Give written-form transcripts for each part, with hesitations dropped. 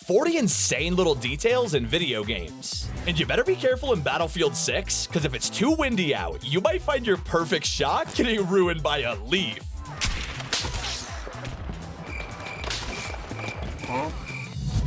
40 insane little details in video games. And you better be careful in Battlefield 6, because if it's too windy out, you might find your perfect shot getting ruined by a leaf.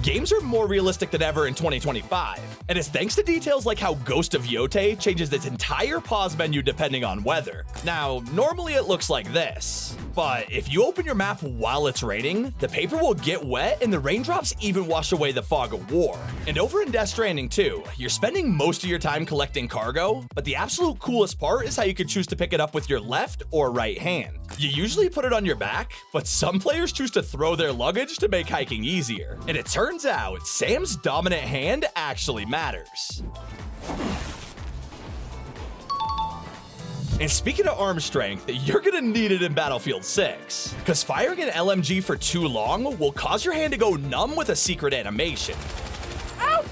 Games are more realistic than ever in 2025, and it's thanks to details like how Ghost of Yotei changes its entire pause menu depending on weather. Now, normally it looks like this, but if you open your map while it's raining, the paper will get wet and the raindrops even wash away the fog of war. And over in Death Stranding 2, you're spending most of your time collecting cargo, but the absolute coolest part is how you can choose to pick it up with your left or right hand. You usually put it on your back, but some players choose to throw their luggage to make hiking easier. And it turns out, Sam's dominant hand actually matters. And speaking of arm strength, you're gonna need it in Battlefield 6, because firing an LMG for too long will cause your hand to go numb with a secret animation. Ouch!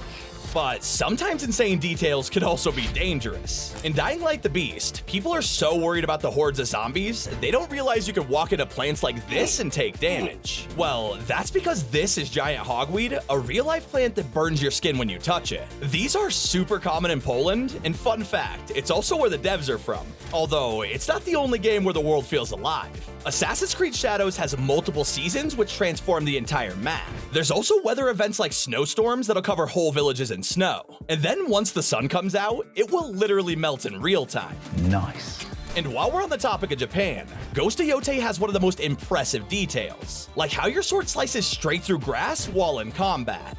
But sometimes insane details can also be dangerous. In Dying Light the Beast, people are so worried about the hordes of zombies, they don't realize you can walk into plants like this and take damage. Well, that's because this is giant hogweed, a real-life plant that burns your skin when you touch it. These are super common in Poland, and fun fact, it's also where the devs are from. Although, it's not the only game where the world feels alive. Assassin's Creed Shadows has multiple seasons which transform the entire map. There's also weather events like snowstorms that'll cover whole villages in snow. And then once the sun comes out, it will literally melt in real time. Nice. And while we're on the topic of Japan, Ghost of Yotei has one of the most impressive details, like how your sword slices straight through grass while in combat.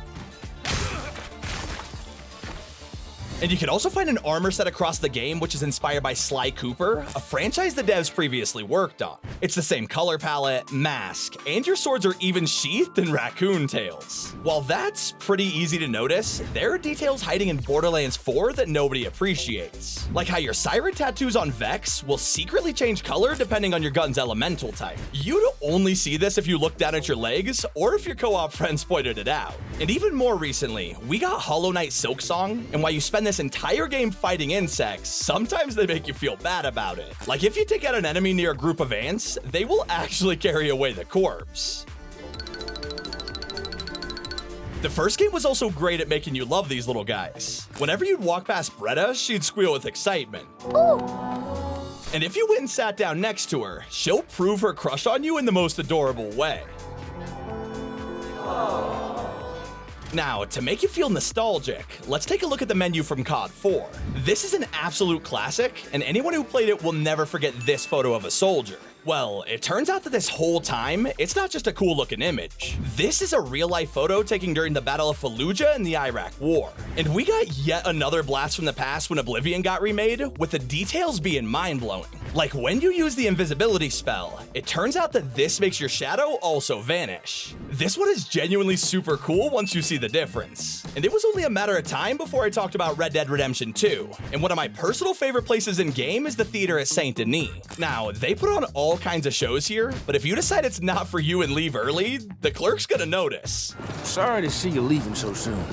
And you can also find an armor set across the game which is inspired by Sly Cooper, a franchise the devs previously worked on. It's the same color palette, mask, and your swords are even sheathed in raccoon tails. While that's pretty easy to notice, there are details hiding in Borderlands 4 that nobody appreciates. Like how your siren tattoos on Vex will secretly change color depending on your gun's elemental type. You'd only see this if you look down at your legs or if your co-op friends pointed it out. And even more recently, we got Hollow Knight Silksong, and while you spend this entire game fighting insects, sometimes they make you feel bad about it. Like if you take out an enemy near a group of ants, they will actually carry away the corpse. The first game was also great at making you love these little guys. Whenever you'd walk past Bretta, she'd squeal with excitement. Ooh. And if you went and sat down next to her, she'll prove her crush on you in the most adorable way. Now, to make you feel nostalgic, let's take a look at the menu from COD 4. This is an absolute classic, and anyone who played it will never forget this photo of a soldier. Well, it turns out that this whole time, it's not just a cool looking image. This is a real life photo taken during the Battle of Fallujah and the Iraq War. And we got yet another blast from the past when Oblivion got remade, with the details being mind blowing. Like when you use the invisibility spell, it turns out that this makes your shadow also vanish. This one is genuinely super cool once you see the difference. And it was only a matter of time before I talked about Red Dead Redemption 2. And one of my personal favorite places in game is the theater at Saint Denis. Now, they put on all kinds of shows here, but if you decide it's not for you and leave early, the clerk's gonna notice. Sorry to see you leaving so soon.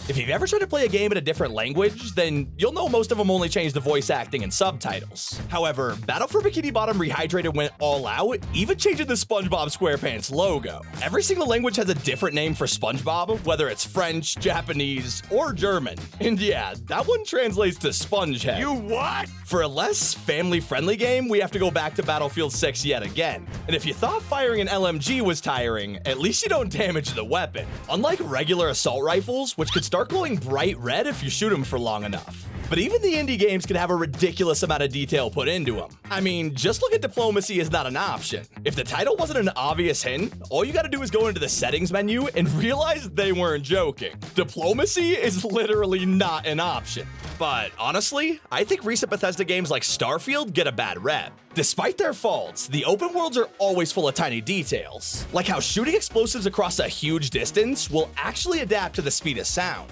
If you've ever tried to play a game in a different language, then you'll know most of them only change the voice acting and subtitles. However, Battle for Bikini Bottom Rehydrated went all out, even changing the SpongeBob SquarePants logo. Every single language has a different name for SpongeBob, whether it's French, Japanese, or German. And yeah, that one translates to Spongehead. You what? For a less family-friendly game, we have to go back to Battlefield 6 yet again. And if you thought firing an LMG was tiring, at least you don't damage the weapon. Unlike regular assault rifles, which could start glowing bright red if you shoot them for long enough. But even the indie games can have a ridiculous amount of detail put into them. I mean, just look at Diplomacy is not an option. If the title wasn't an obvious hint, all you gotta do is go into the settings menu and realize they weren't joking. Diplomacy is literally not an option. But honestly, I think recent Bethesda games like Starfield get a bad rep. Despite their faults, the open worlds are always full of tiny details, like how shooting explosives across a huge distance will actually adapt to the speed of sound.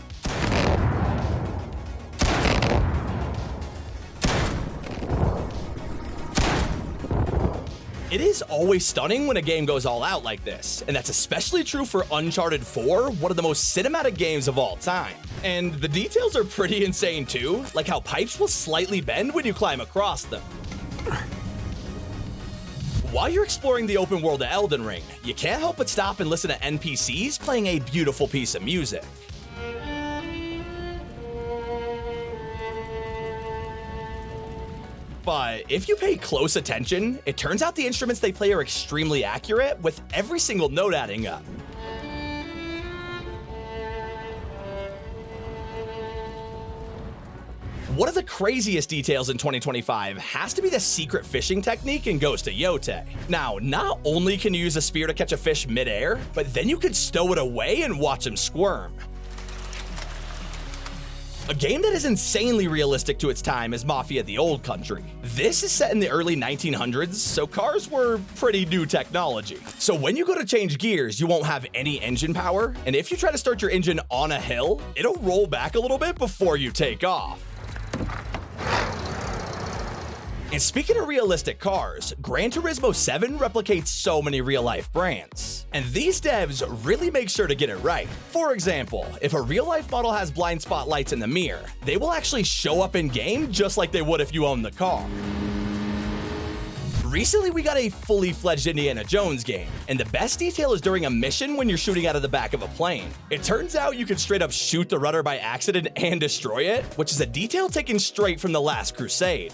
It is always stunning when a game goes all out like this, and that's especially true for Uncharted 4, one of the most cinematic games of all time. And the details are pretty insane too, like how pipes will slightly bend when you climb across them. While you're exploring the open world of Elden Ring, you can't help but stop and listen to NPCs playing a beautiful piece of music. But if you pay close attention, it turns out the instruments they play are extremely accurate, with every single note adding up. One of the craziest details in 2025 has to be the secret fishing technique in Ghost of Yotei. Now, not only can you use a spear to catch a fish mid-air, but then you could stow it away and watch him squirm. A game that is insanely realistic to its time is Mafia: The Old Country. This is set in the early 1900s, so cars were pretty new technology. So when you go to change gears, you won't have any engine power, and if you try to start your engine on a hill, it'll roll back a little bit before you take off. And speaking of realistic cars, Gran Turismo 7 replicates so many real-life brands. And these devs really make sure to get it right. For example, if a real-life model has blind spot lights in the mirror, they will actually show up in-game just like they would if you own the car. Recently, we got a fully fledged Indiana Jones game, and the best detail is during a mission when you're shooting out of the back of a plane. It turns out you can straight up shoot the rudder by accident and destroy it, which is a detail taken straight from The Last Crusade.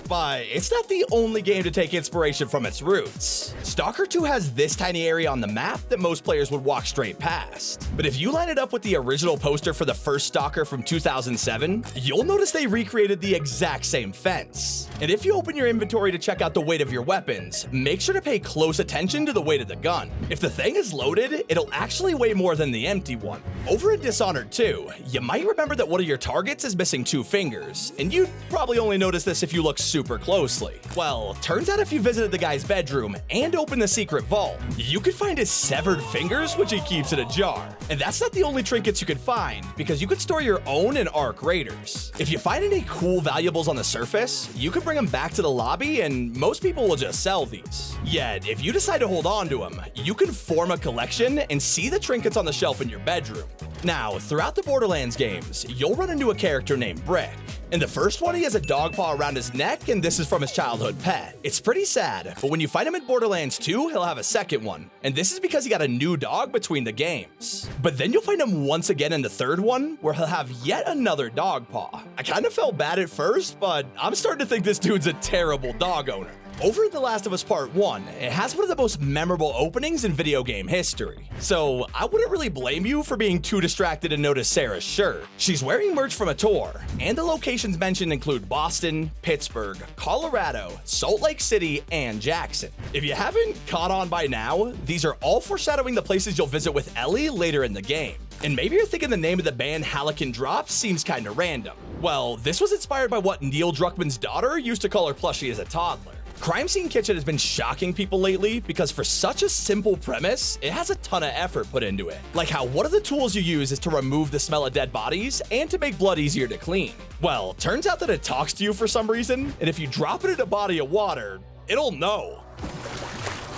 But it's not the only game to take inspiration from its roots. Stalker 2 has this tiny area on the map that most players would walk straight past. But if you line it up with the original poster for the first Stalker from 2007, you'll notice they recreated the exact same fence. And if you open your inventory to check out the weight of your weapons, make sure to pay close attention to the weight of the gun. If the thing is loaded, it'll actually weigh more than the empty one. Over in Dishonored 2, you might remember that one of your targets is missing 2 fingers, and you'd probably only notice this if you look super closely. Well, turns out if you visited the guy's bedroom and opened the secret vault, you could find his severed fingers, which he keeps in a jar. And that's not the only trinkets you could find, because you could store your own in Arc Raiders. If you find any cool valuables on the surface, you can bring them back to the lobby, and most people will just sell these. Yet, if you decide to hold on to them, you can form a collection and see the trinkets on the shelf in your bedroom. Now, throughout the Borderlands games, you'll run into a character named Brick. In the first one, he has a dog paw around his neck, and this is from his childhood pet. It's pretty sad, but when you find him in Borderlands 2, he'll have a second one, and this is because he got a new dog between the games. But then you'll find him once again in the third one, where he'll have yet another dog paw. I kind of felt bad at first, but I'm starting to think this dude's a terrible dog owner. Over in The Last of Us Part 1, it has one of the most memorable openings in video game history. So I wouldn't really blame you for being too distracted to notice Sarah's shirt. She's wearing merch from a tour, and the locations mentioned include Boston, Pittsburgh, Colorado, Salt Lake City, and Jackson. If you haven't caught on by now, these are all foreshadowing the places you'll visit with Ellie later in the game. And maybe you're thinking the name of the band Hallican Drops seems kinda random. Well, this was inspired by what Neil Druckmann's daughter used to call her plushie as a toddler. Crime Scene Kitchen has been shocking people lately because for such a simple premise, it has a ton of effort put into it. Like how one of the tools you use is to remove the smell of dead bodies and to make blood easier to clean. Well, turns out that it talks to you for some reason, and if you drop it in a body of water, it'll know.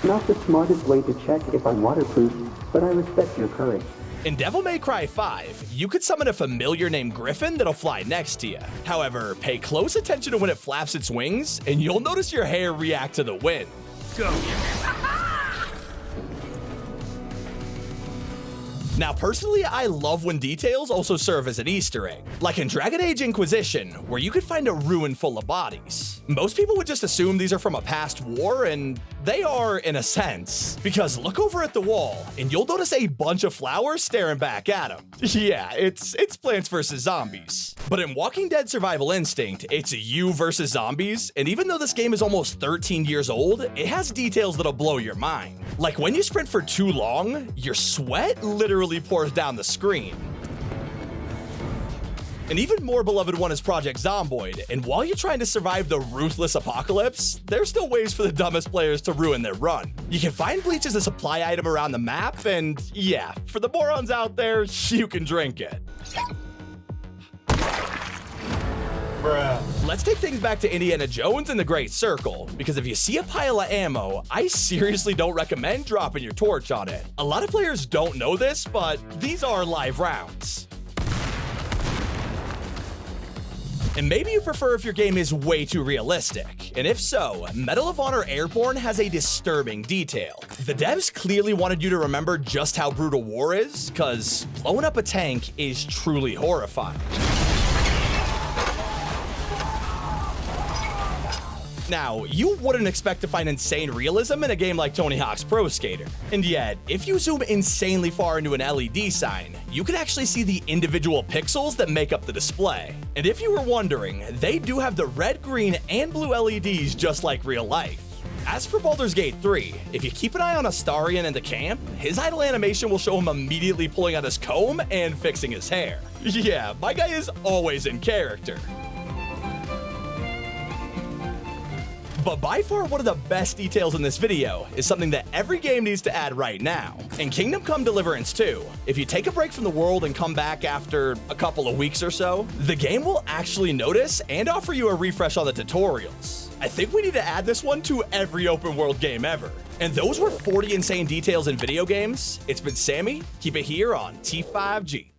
Not the smartest way to check if I'm waterproof, but I respect your courage. In Devil May Cry 5, you could summon a familiar named Griffin that'll fly next to you. However, pay close attention to when it flaps its wings, and you'll notice your hair react to the wind. Go. Now, personally, I love when details also serve as an Easter egg, like in Dragon Age Inquisition, where you could find a ruin full of bodies. Most people would just assume these are from a past war, and they are in a sense, because look over at the wall, and you'll notice a bunch of flowers staring back at them. Yeah, it's Plants vs. Zombies. But in Walking Dead Survival Instinct, it's you versus zombies, and even though this game is almost 13 years old, it has details that'll blow your mind. Like when you sprint for too long, your sweat literally pours down the screen. An even more beloved one is Project Zomboid, and while you're trying to survive the ruthless apocalypse, there's still ways for the dumbest players to ruin their run. You can find bleach as a supply item around the map, and yeah, for the morons out there, you can drink it. Let's take things back to Indiana Jones and the Great Circle, because if you see a pile of ammo, I seriously don't recommend dropping your torch on it. A lot of players don't know this, but these are live rounds. And maybe you prefer if your game is way too realistic. And if so, Medal of Honor Airborne has a disturbing detail. The devs clearly wanted you to remember just how brutal war is, cause blowing up a tank is truly horrifying. Now, you wouldn't expect to find insane realism in a game like Tony Hawk's Pro Skater. And yet, if you zoom insanely far into an LED sign, you can actually see the individual pixels that make up the display. And if you were wondering, they do have the red, green, and blue LEDs just like real life. As for Baldur's Gate 3, if you keep an eye on Astarion in the camp, his idle animation will show him immediately pulling out his comb and fixing his hair. Yeah, my guy is always in character. But by far one of the best details in this video is something that every game needs to add right now. In Kingdom Come Deliverance 2, if you take a break from the world and come back after a couple of weeks or so, the game will actually notice and offer you a refresh on the tutorials. I think we need to add this one to every open world game ever. And those were 40 insane details in video games. It's been Sammy. Keep it here on T5G.